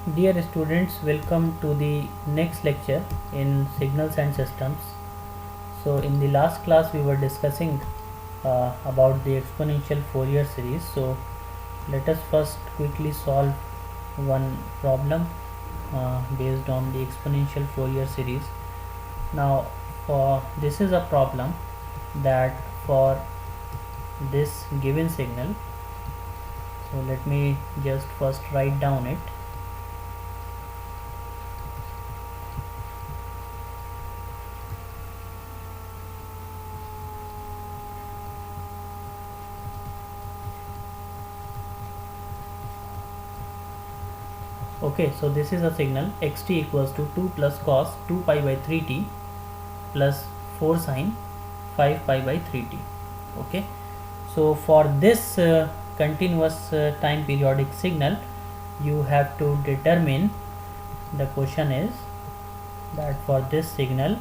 Dear students, welcome to the next lecture in signals and systems. So in the last class we were discussing about the exponential Fourier series. So let us first quickly solve one problem based on the exponential Fourier series. Now for this is a problem that for this given signal, so let me just first write down it. Okay, so this is a signal xt equals to 2 plus cos 2 pi by 3t plus 4 sine 5 pi by 3t. Okay, so for this continuous time periodic signal, you have to determine, the question is that for this signal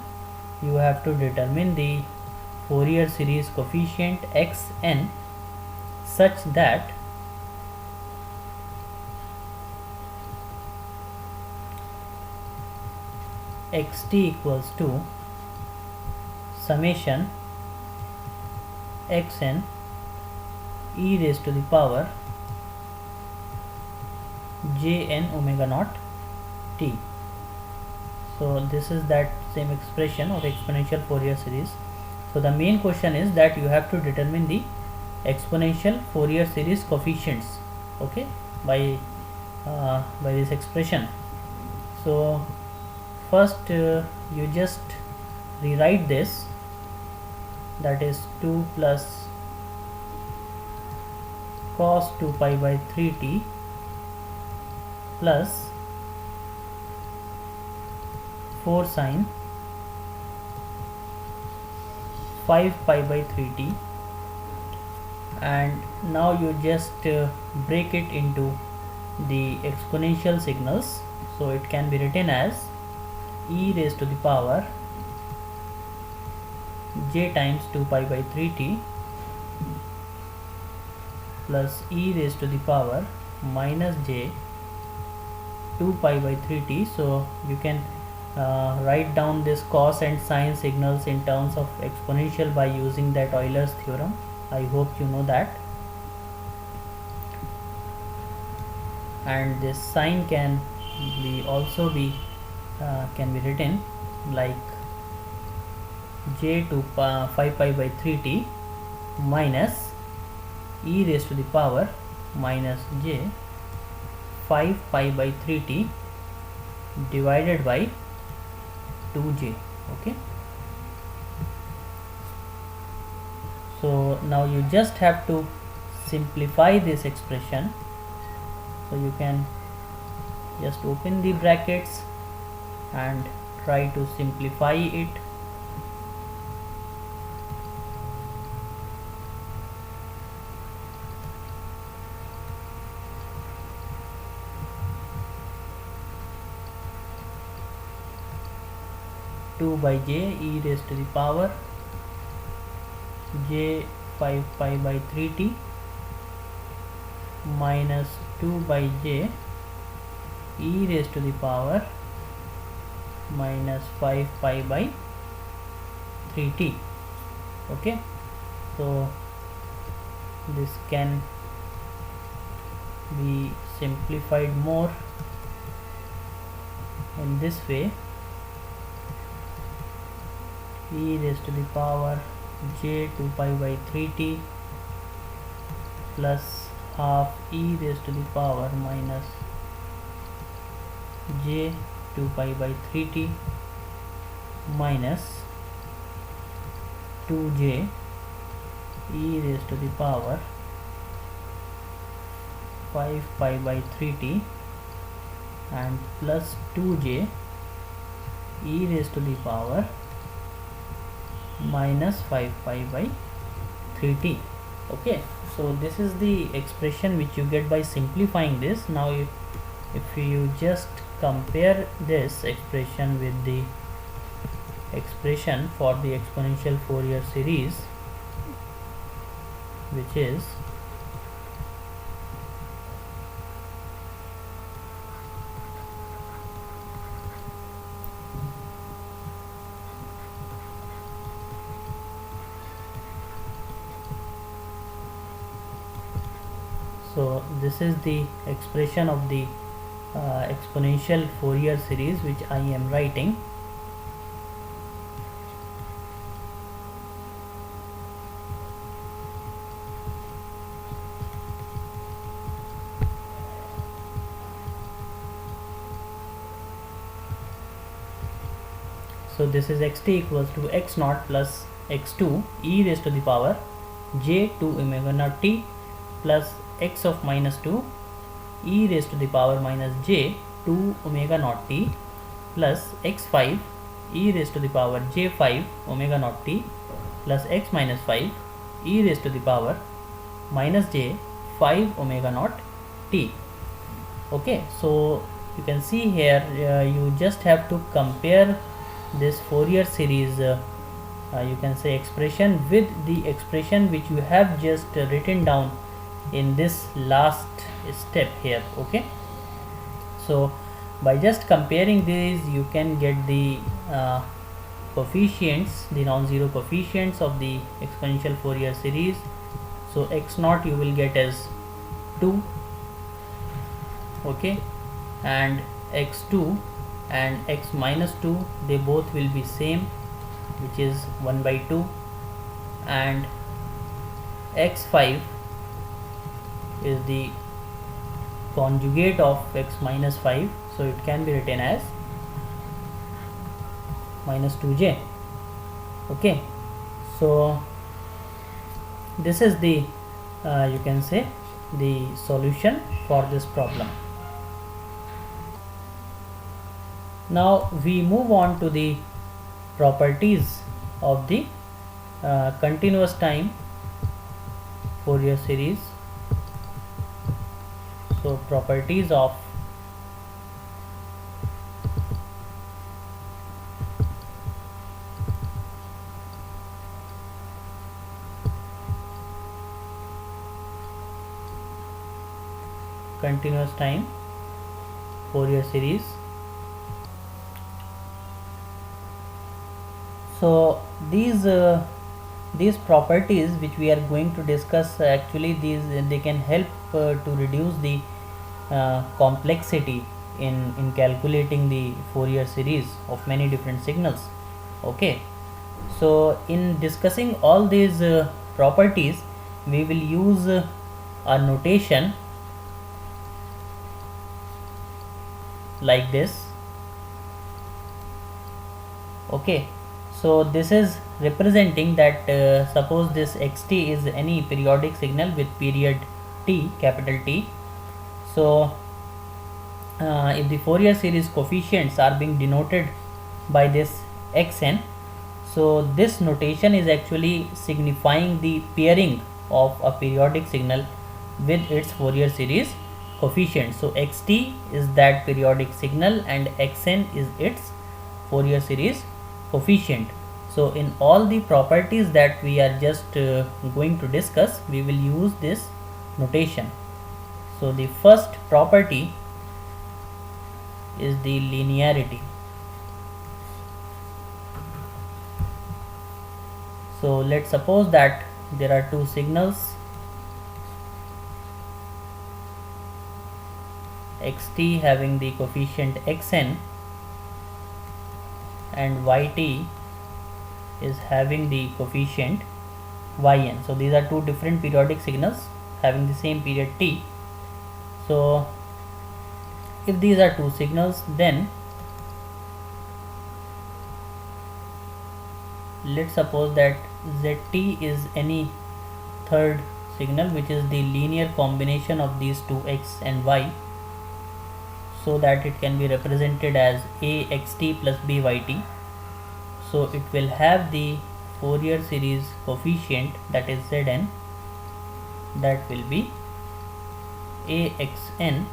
you have to determine the Fourier series coefficient xn such that xt equals to summation xn e raised to the power jn omega naught t. So this is that same expression of exponential Fourier series. So the main question is that you have to determine the exponential Fourier series coefficients, okay, by this expression. So first you just rewrite this, that is 2 plus cos 2 pi by 3t plus 4 sine 5 pi by 3t, and now you just break it into the exponential signals. So it can be written as e raised to the power j times 2 pi by 3t plus e raised to the power minus j 2 pi by 3t. So you can write down this cos and sine signals in terms of exponential by using that Euler's theorem. I hope you know that. And this sine can be also be can be written like j to 5 pi by 3t minus e raised to the power minus j 5 pi by 3t divided by 2j. Okay, so now you just have to simplify this expression. So you can just open the brackets and try to simplify it. Two by j e raised to the power j 5 pi by 3t minus 2 by j e raised to the power minus 5 pi by 3t. Okay, so this can be simplified more in this way: e raised to the power j 2 pi by 3t plus half e raised to the power minus j 2 pi by 3t minus 2j e raised to the power 5 pi by 3t and plus 2j e raised to the power minus 5 pi by 3t. Okay, so this is the expression which you get by simplifying this. Now if you just compare this expression with the expression for the exponential Fourier series, which is So this is the expression of the exponential Fourier series which I am writing. So this is xt equals to x naught plus x2 e raised to the power j 2 omega naught t plus x of minus 2 e raised to the power minus j 2 omega naught t plus x5 e raised to the power j 5 omega naught t plus x minus 5 e raised to the power minus j 5 omega naught t. Okay, so you can see here you just have to compare this Fourier series you can say expression with the expression which you have just written down in this last step here. Okay, so by just comparing these you can get the coefficients, the non-zero coefficients of the exponential Fourier series. So x naught you will get as 2, okay, and x2 and x minus 2 they both will be same, which is 1 by 2, and x5 is the conjugate of x minus 5, so it can be written as minus 2j. Okay, so this is the you can say the solution for this problem. Now we move on to the properties of the continuous time Fourier series. So properties of continuous time Fourier series. So these properties which we are going to discuss, actually they can help to reduce the complexity in calculating the Fourier series of many different signals. Okay, so in discussing all these properties we will use a notation like this. Okay, so this is representing that suppose this xt is any periodic signal with period t, capital T. So if the Fourier series coefficients are being denoted by this xn, so this notation is actually signifying the pairing of a periodic signal with its Fourier series coefficient. So xt is that periodic signal and xn is its Fourier series coefficient. So in all the properties that we are just going to discuss, we will use this notation. So the first property is the linearity. So let's suppose that there are two signals, xt having the coefficient xn and yt is having the coefficient yn. So these are two different periodic signals having the same period t. So if these are two signals, then let's suppose that zt is any third signal which is the linear combination of these two x and y, so that it can be represented as axt plus byt. So it will have the Fourier series coefficient, that is Zn, that will be axn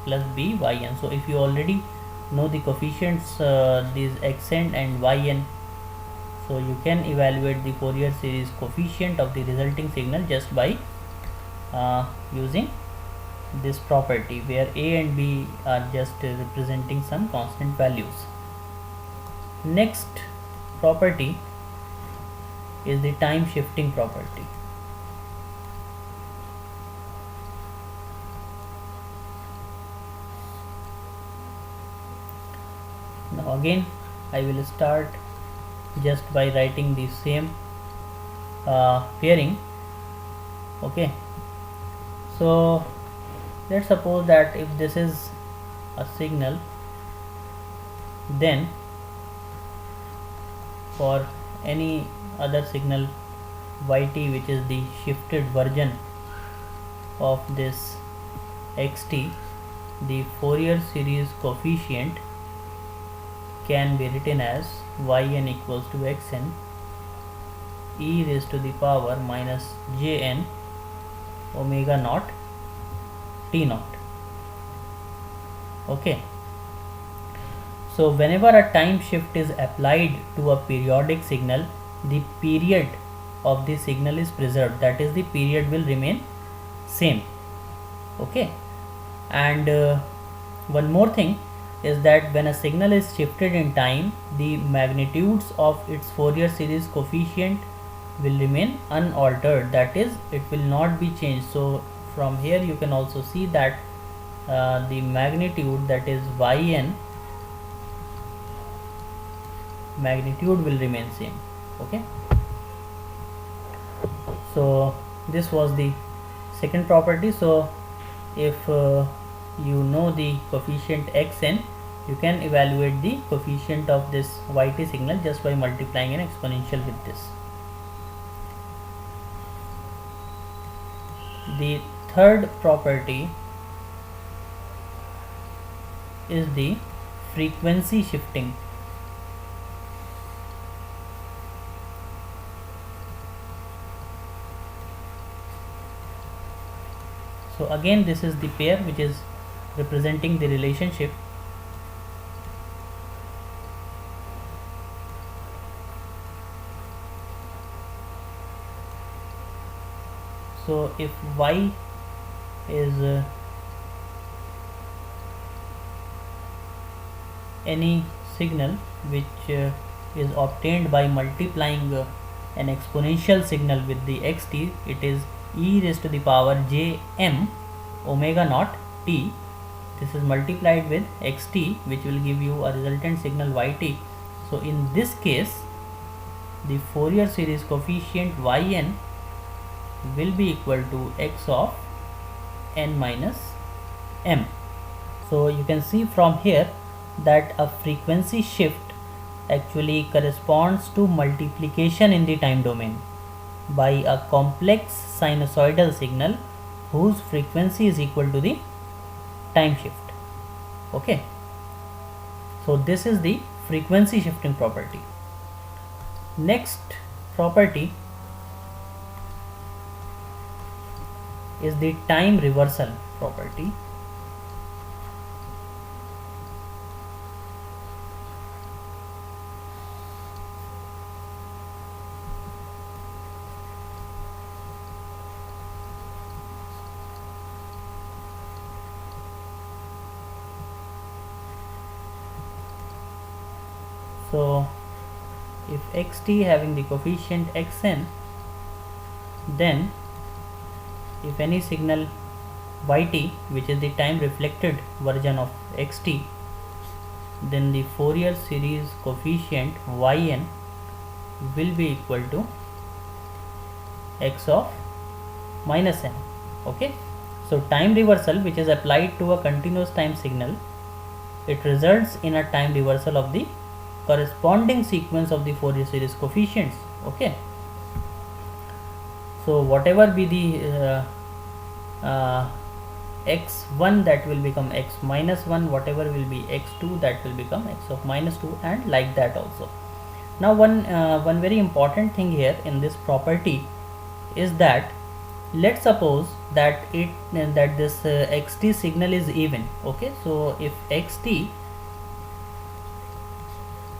plus byn. So if you already know the coefficients these xn and yn, so you can evaluate the Fourier series coefficient of the resulting signal just by using this property, where a and b are just representing some constant values. Next property is the time shifting property. Now again I will start just by writing the same pairing. Okay, so let's suppose that if this is a signal, then for any other signal yt, which is the shifted version of this xt, the Fourier series coefficient can be written as yn equals to xn e raised to the power minus jn omega naught t naught. Okay, so whenever a time shift is applied to a periodic signal, the period of the signal is preserved, that is the period will remain same. Okay, and one more thing is that when a signal is shifted in time, the magnitudes of its Fourier series coefficient will remain unaltered, that is it will not be changed. So from here you can also see that the magnitude, that is yn magnitude, will remain same. Okay, so this was the second property. So if you know the coefficient xn, you can evaluate the coefficient of this yt signal just by multiplying an exponential with this. The third property is the frequency shifting. So again this is the pair which is representing the relationship. So if y is any signal which is obtained by multiplying an exponential signal with the xt, it is e raised to the power jm omega naught t. This is multiplied with xt, which will give you a resultant signal yt. So in this case, the Fourier series coefficient yn will be equal to x of n minus m. So you can see from here that a frequency shift actually corresponds to multiplication in the time domain by a complex sinusoidal signal whose frequency is equal to the time shift. Okay, so this is the frequency shifting property. Next property is the time reversal property. So if xt having the coefficient xn, then if any signal yt, which is the time reflected version of xt, then the Fourier series coefficient yn will be equal to x of minus n. Okay, so time reversal which is applied to a continuous time signal, it results in a time reversal of the corresponding sequence of the Fourier series coefficients. Okay, so whatever be the x1, that will become x minus 1, whatever will be x2, that will become x of minus 2, and like that also. Now one very important thing here in this property is that let's suppose that this xt signal is even. Okay, so if xt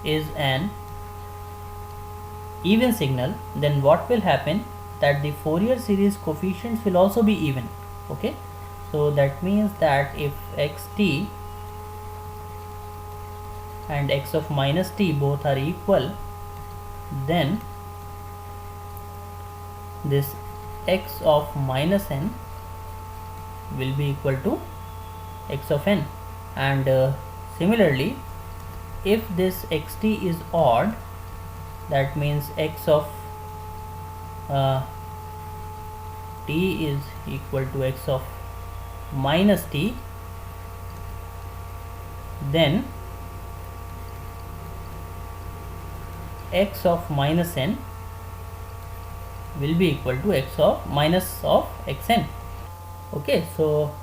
is an even signal, then what will happen, that the Fourier series coefficients will also be even. Okay, so that means that if xt and x of minus t both are equal, then this x of minus n will be equal to x of n, and similarly if this xt is odd, that means x of t is equal to x of minus t, then x of minus n will be equal to x of minus of xn. Okay, so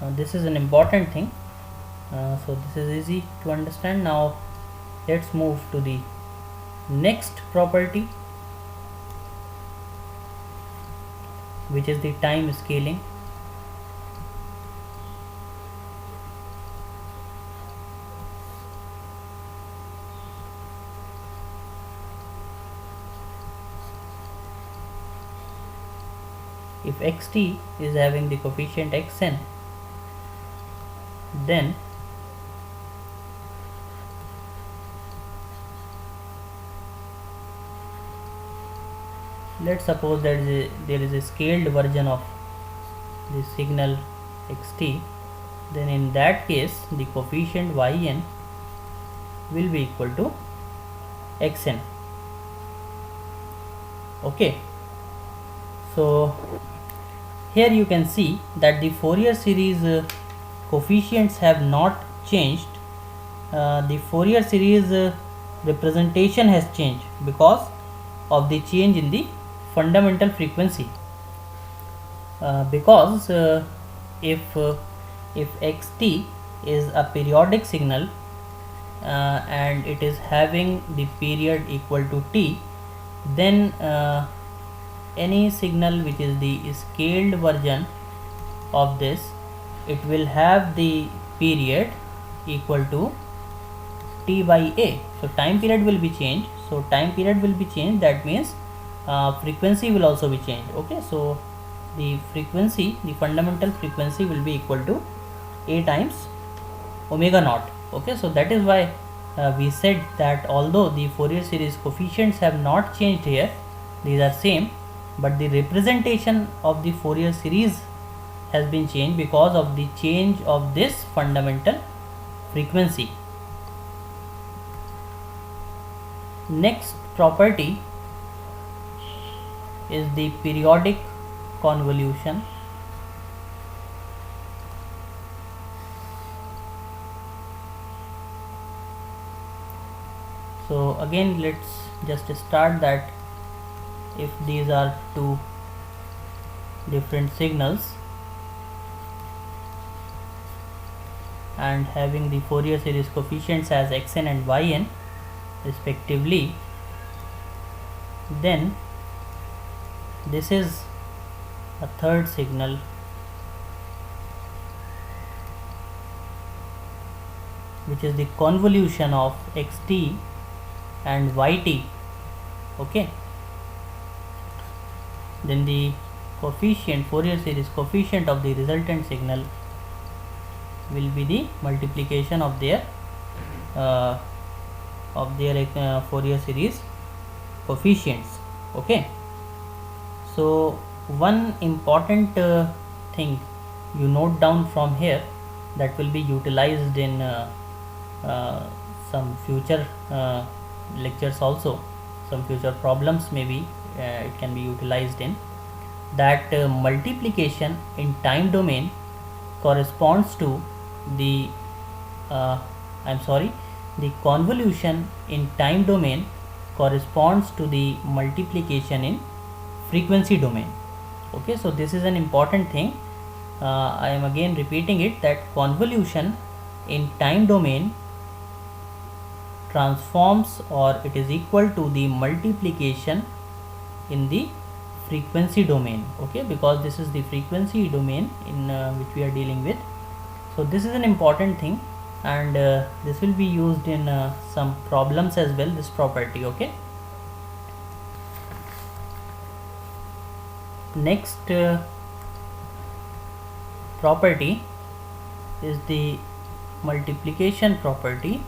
this is an important thing. So this is easy to understand. Now let's move to the next property, which is the time scaling. If xt is having the coefficient xn, then let's suppose that there is a scaled version of the signal xt, then in that case the coefficient yn will be equal to xn. Okay, so here you can see that the Fourier series coefficients have not changed. The Fourier series representation has changed because of the change in the fundamental frequency. Because if xt is a periodic signal and it is having the period equal to t, then any signal which is the scaled version of this, it will have the period equal to t by a. So time period will be changed. So time period will be changed, that means frequency will also be changed. Okay, so the frequency, the fundamental frequency will be equal to a times omega naught. Okay, so that is why we said that although the Fourier series coefficients have not changed here, these are same, but the representation of the Fourier series has been changed because of the change of this fundamental frequency. Next property is the periodic convolution. So again, let's just start that if these are two different signals and having the Fourier series coefficients as xn and yn respectively, then this is a third signal which is the convolution of xt and yt. Okay, then the coefficient, Fourier series coefficient of the resultant signal will be the multiplication of their Fourier series coefficients. Okay, so one important thing you note down from here that will be utilized in some future lectures also, some future problems maybe it can be utilized in, that multiplication in time domain corresponds to the the convolution in time domain corresponds to the multiplication in frequency domain. Okay, so this is an important thing. I am again repeating it, that convolution in time domain transforms, or it is equal to the multiplication in the frequency domain. Okay, because this is the frequency domain in which we are dealing with. So this is an important thing, and this will be used in some problems as well, this property. Okay, next property is the multiplication property.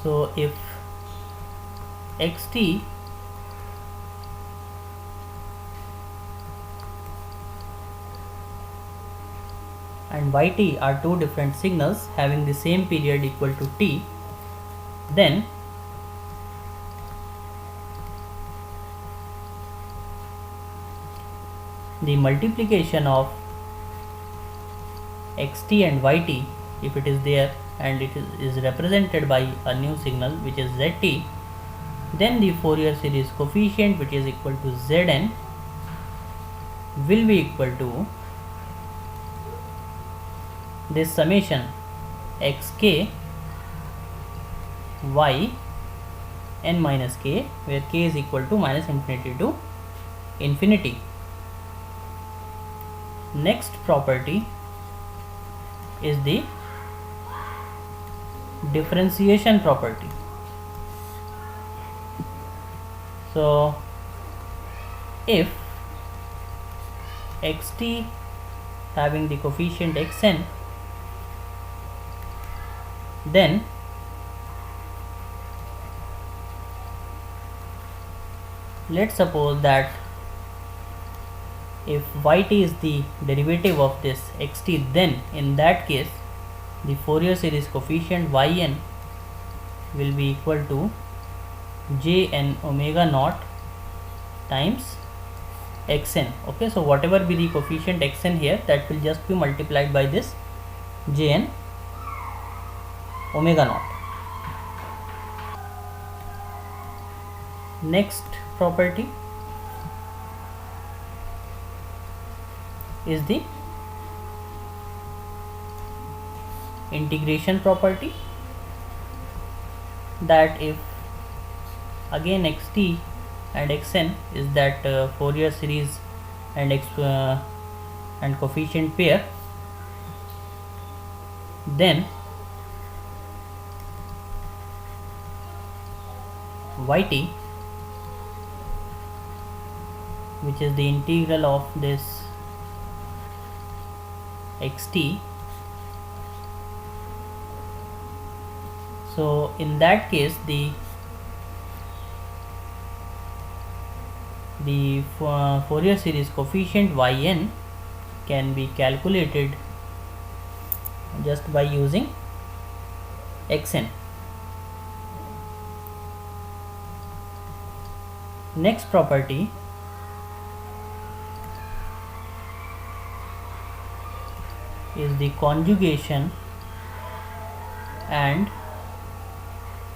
So if xt and yt are two different signals having the same period equal to t, then the multiplication of xt and yt, if it is there and it is represented by a new signal which is zt, then the Fourier series coefficient, which is equal to Zn, will be equal to this summation xk y n minus k, where k is equal to minus infinity to infinity. Next property is the differentiation property. So if xt having the coefficient xn, then let's suppose that if yt is the derivative of this xt, then in that case the Fourier series coefficient yn will be equal to jn omega naught times xn. Okay, so whatever be the coefficient xn here, that will just be multiplied by this jn omega naught. Next property is the integration property, that if again xt and xn is that Fourier series and and coefficient pair, then yt, which is the integral of this xt, so in that case the Fourier series coefficient yn can be calculated just by using xn. Next property is the conjugation and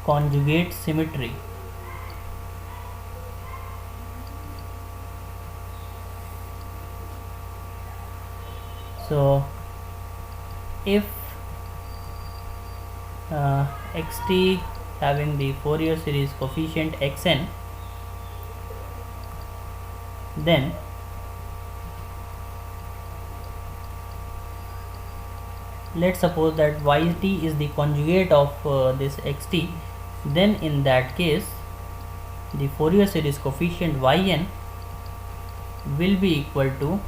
conjugate symmetry. So if xt having the Fourier series coefficient xn, then let's suppose that yt is the conjugate of this xt, then in that case the Fourier series coefficient yn will be equal to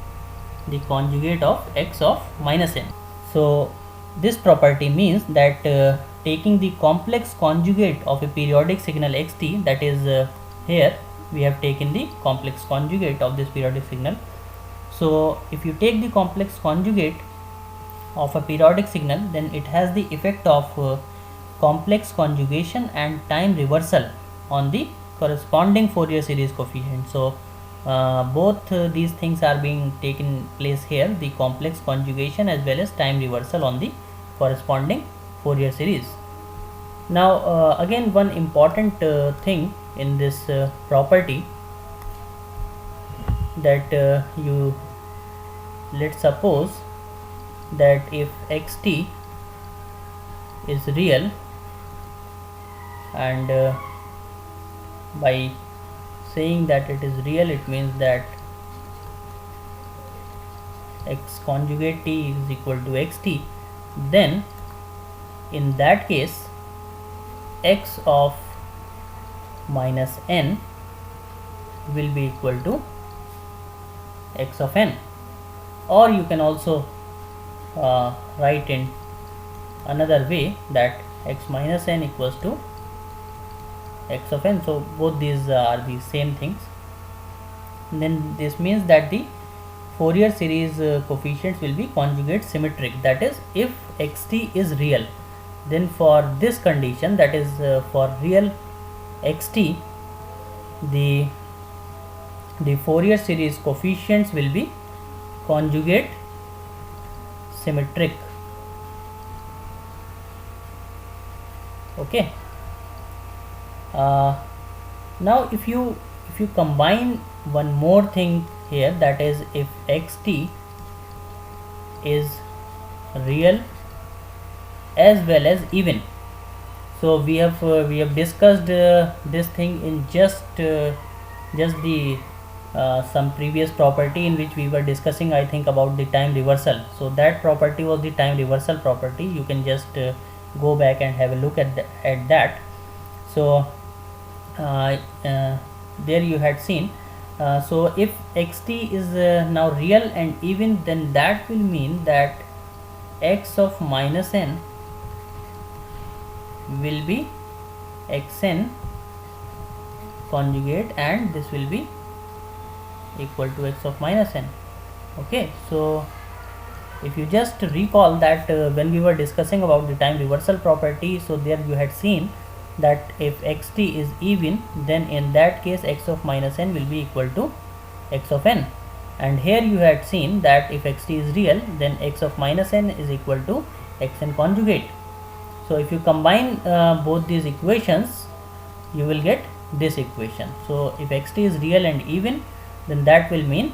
the conjugate of x of minus n. So this property means that taking the complex conjugate of a periodic signal xt, that is here we have taken the complex conjugate of this periodic signal. So if you take the complex conjugate of a periodic signal, then it has the effect of complex conjugation and time reversal on the corresponding Fourier series coefficient. So both these things are being taken place here, the complex conjugation as well as time reversal on the corresponding Fourier series. Now again, one important thing in this property, that let's suppose that if xt is real, and by saying that it is real, it means that x conjugate t is equal to xt, then in that case x of minus n will be equal to x of n, or you can also write in another way that x minus n equals to x of n. So both these are the same things. And then this means that the Fourier series coefficients will be conjugate symmetric. That is, if xt is real, then for this condition, that is for real xt, the Fourier series coefficients will be conjugate symmetric. Okay. Now if you combine one more thing here, that is, if xt is real as well as even. So we have discussed this thing in just the some previous property in which we were discussing, I think, about the time reversal. So that property was the time reversal property. You can just go back and have a look at that. So there you had seen. So if xt is now real and even, then that will mean that x of minus n will be xn conjugate, and this will be equal to x of minus n. Okay, so if you just recall that when we were discussing about the time reversal property, so there you had seen that if xt is even, then in that case x of minus n will be equal to x of n, and here you had seen that if xt is real, then x of minus n is equal to xn conjugate. So if you combine both these equations, you will get this equation. So if xt is real and even, then that will mean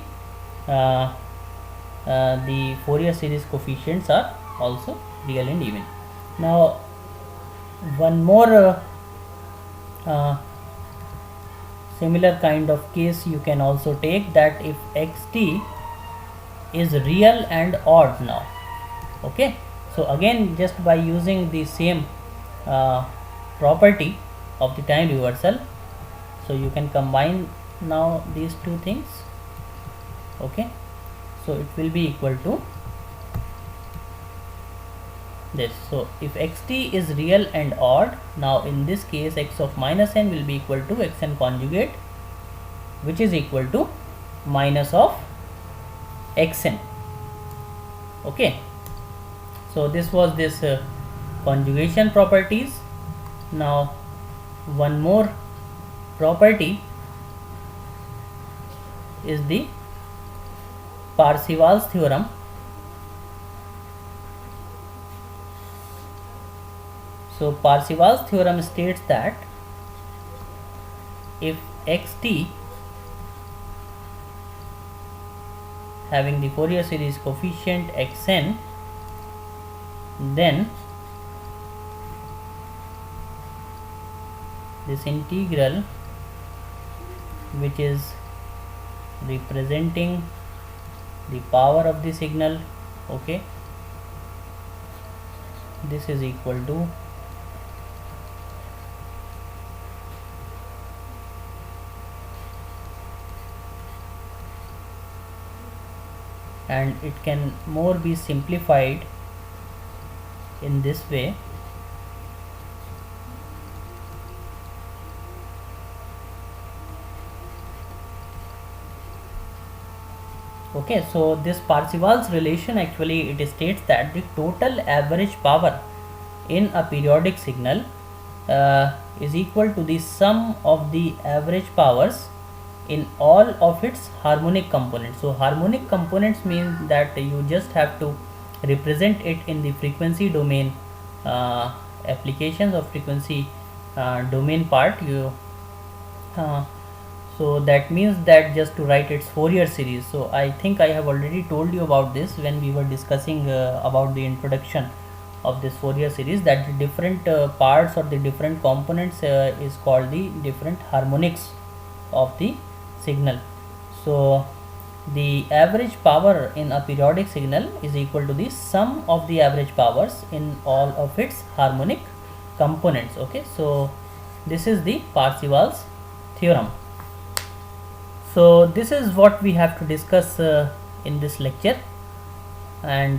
the Fourier series coefficients are also real and even. Now one more similar kind of case you can also take, that if xt is real and odd now. Okay, so again, just by using the same property of the time reversal, so you can combine now these two things. Okay, so it will be equal to this. So if xt is real and odd, now in this case x of minus n will be equal to xn conjugate, which is equal to minus of xn. Okay, so this was this conjugation properties. Now one more property is the Parseval's theorem. So Parseval's theorem states that if xt having the Fourier series coefficient xn, then this integral, which is representing the power of the signal, okay, this is equal to and it can more be simplified in this way. Okay, so this Parseval's relation, actually it states that the total average power in a periodic signal is equal to the sum of the average powers in all of its harmonic components. So harmonic components means that you just have to represent it in the frequency domain applications of frequency domain part. You so that means that just to write its Fourier series. So I think I have already told you about this when we were discussing about the introduction of this Fourier series, that the different parts or the different components is called the different harmonics of the signal. So the average power in a periodic signal is equal to the sum of the average powers in all of its harmonic components. Okay, so this is the Parseval's theorem. So this is what we have to discuss in this lecture, and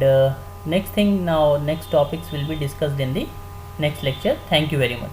next topics will be discussed in the next lecture. Thank you very much.